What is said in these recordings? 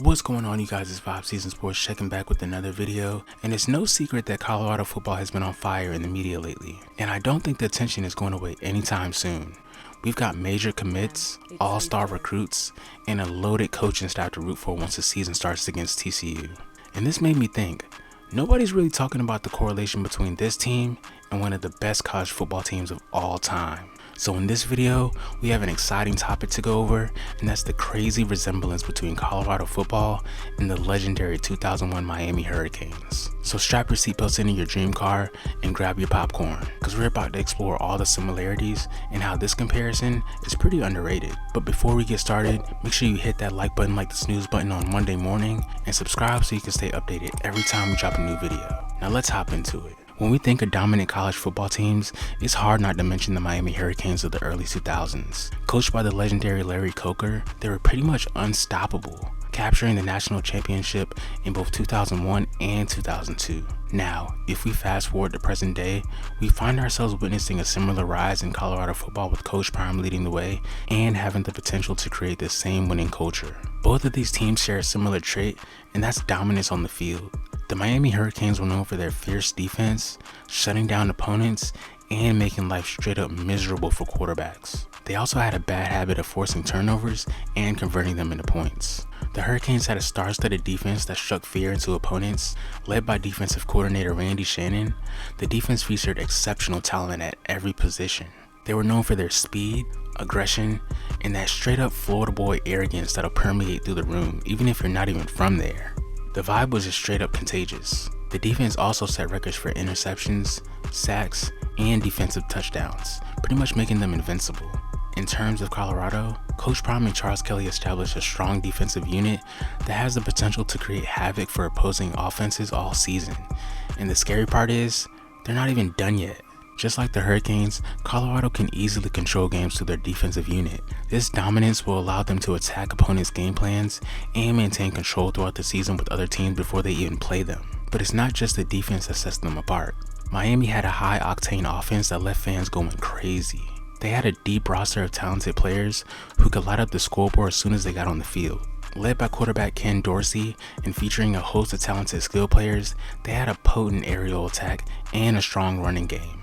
What's going on, you guys? It's Five Season Sports checking back with another video, and it's no secret that Colorado football has been on fire in the media lately, and I don't think the attention is going away anytime soon. We've got major commits, all-star recruits, and a loaded coaching staff to root for once the season starts against TCU. And this made me think, nobody's really talking about the correlation between this team and one of the best college football teams of all time. So in this video, we have an exciting topic to go over, and that's the crazy resemblance between Colorado football and the legendary 2001 Miami Hurricanes. So strap your seatbelts into your dream car and grab your popcorn, because we're about to explore all the similarities and how this comparison is pretty underrated. But before we get started, make sure you hit that like button like the snooze button on Monday morning, and subscribe so you can stay updated every time we drop a new video. Now let's hop into it. When we think of dominant college football teams, it's hard not to mention the Miami Hurricanes of the early 2000s. Coached by the legendary Larry Coker, they were pretty much unstoppable, capturing the national championship in both 2001 and 2002. Now, if we fast forward to present day, we find ourselves witnessing a similar rise in Colorado football with Coach Prime leading the way and having the potential to create the same winning culture. Both of these teams share a similar trait, and that's dominance on the field. The Miami Hurricanes were known for their fierce defense, shutting down opponents, and making life straight up miserable for quarterbacks. They also had a bad habit of forcing turnovers and converting them into points. The Hurricanes had a star-studded defense that struck fear into opponents, led by defensive coordinator Randy Shannon. The defense featured exceptional talent at every position. They were known for their speed, aggression, and that straight-up Florida boy arrogance that'll permeate through the room, even if you're not even from there. The vibe was just straight up contagious. The defense also set records for interceptions, sacks, and defensive touchdowns, pretty much making them invincible. In terms of Colorado, Coach Prime and Charles Kelly established a strong defensive unit that has the potential to create havoc for opposing offenses all season. And the scary part is, they're not even done yet. Just like the Hurricanes, Colorado can easily control games through their defensive unit. This dominance will allow them to attack opponents' game plans and maintain control throughout the season with other teams before they even play them. But it's not just the defense that sets them apart. Miami had a high-octane offense that left fans going crazy. They had a deep roster of talented players who could light up the scoreboard as soon as they got on the field. Led by quarterback Ken Dorsey and featuring a host of talented skill players, they had a potent aerial attack and a strong running game.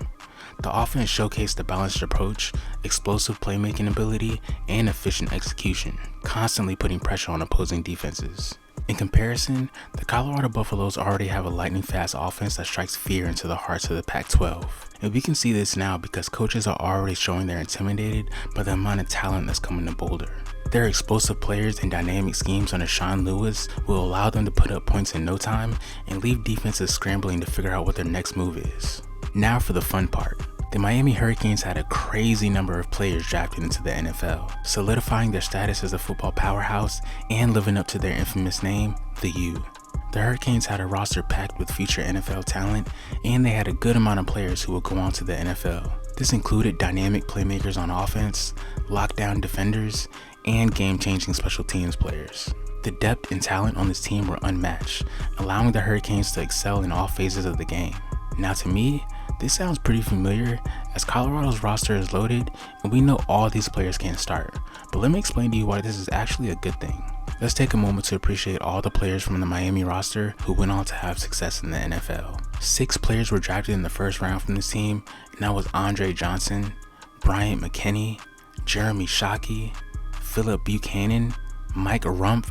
The offense showcased a balanced approach, explosive playmaking ability, and efficient execution, constantly putting pressure on opposing defenses. In comparison, the Colorado Buffaloes already have a lightning-fast offense that strikes fear into the hearts of the Pac-12. And we can see this now because coaches are already showing they're intimidated by the amount of talent that's coming to Boulder. Their explosive players and dynamic schemes under Sean Lewis will allow them to put up points in no time and leave defenses scrambling to figure out what their next move is. Now for the fun part. The Miami Hurricanes had a crazy number of players drafted into the NFL, solidifying their status as a football powerhouse and living up to their infamous name, the U. The Hurricanes had a roster packed with future NFL talent, and they had a good amount of players who would go on to the NFL. This included dynamic playmakers on offense, lockdown defenders, and game-changing special teams players. The depth and talent on this team were unmatched, allowing the Hurricanes to excel in all phases of the game. Now to me, this sounds pretty familiar, as Colorado's roster is loaded and we know all these players can't start, but let me explain to you why this is actually a good thing. Let's take a moment to appreciate all the players from the Miami roster who went on to have success in the NFL. 6 players were drafted in the first round from this team, and that was Andre Johnson, Bryant McKinnie, Jeremy Shockey, Philip Buchanan, Mike Rumpf,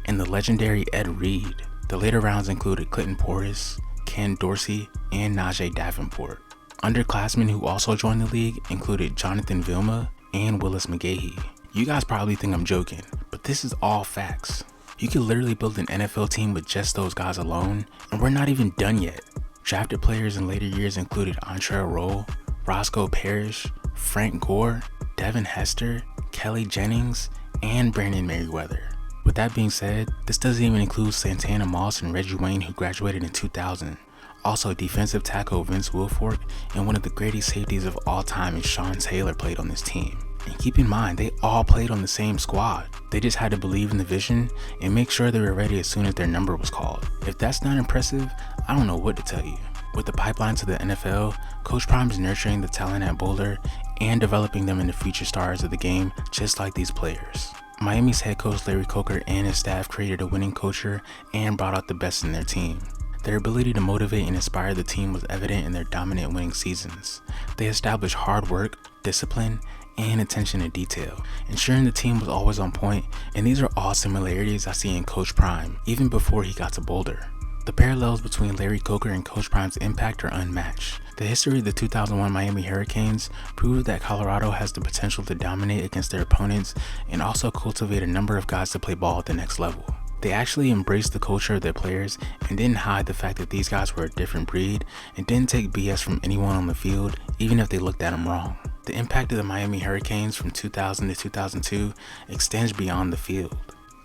and the legendary Ed Reed. The later rounds included Clinton Portis, Ken Dorsey, and Najee Davenport. Underclassmen who also joined the league included Jonathan Vilma and Willis McGahee. You guys probably think I'm joking, but this is all facts. You could literally build an NFL team with just those guys alone, and we're not even done yet. Drafted players in later years included Antrell Roll, Roscoe Parrish, Frank Gore, Devin Hester, Kelly Jennings, and Brandon Merriweather. With that being said, this doesn't even include Santana Moss and Reggie Wayne, who graduated in 2000. Also, defensive tackle Vince Wilfork and one of the greatest safeties of all time is Sean Taylor played on this team. And keep in mind, they all played on the same squad. They just had to believe in the vision and make sure they were ready as soon as their number was called. If that's not impressive, I don't know what to tell you. With the pipeline to the NFL, Coach Prime is nurturing the talent at Boulder and developing them into future stars of the game just like these players. Miami's head coach Larry Coker and his staff created a winning culture and brought out the best in their team. Their ability to motivate and inspire the team was evident in their dominant winning seasons. They established hard work, discipline, and attention to detail, ensuring the team was always on point, and these are all similarities I see in Coach Prime, even before he got to Boulder. The parallels between Larry Coker and Coach Prime's impact are unmatched. The history of the 2001 Miami Hurricanes proved that Colorado has the potential to dominate against their opponents and also cultivate a number of guys to play ball at the next level. They actually embraced the culture of their players and didn't hide the fact that these guys were a different breed and didn't take BS from anyone on the field, even if they looked at them wrong. The impact of the Miami Hurricanes from 2000 to 2002 extends beyond the field.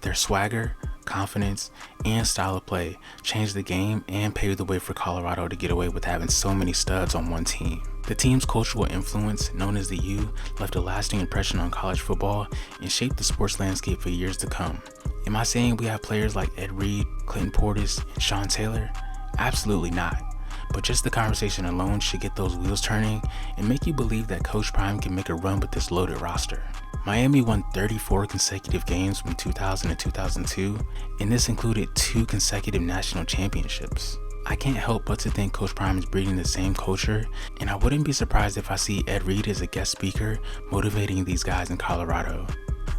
Their swagger, confidence, and style of play changed the game and paved the way for Colorado to get away with having so many studs on one team. The team's cultural influence, known as the U, left a lasting impression on college football and shaped the sports landscape for years to come. Am I saying we have players like Ed Reed, Clinton Portis, and Sean Taylor? Absolutely not. But just the conversation alone should get those wheels turning and make you believe that Coach Prime can make a run with this loaded roster. Miami won 34 consecutive games from 2000 to 2002, and this included 2 consecutive national championships. I can't help but to think Coach Prime is breeding the same culture, and I wouldn't be surprised if I see Ed Reed as a guest speaker motivating these guys in Colorado.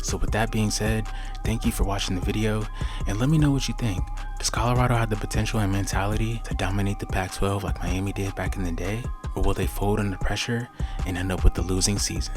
So with that being said, thank you for watching the video, and let me know what you think. Does Colorado have the potential and mentality to dominate the Pac-12 like Miami did back in the day? Or will they fold under pressure and end up with the losing season?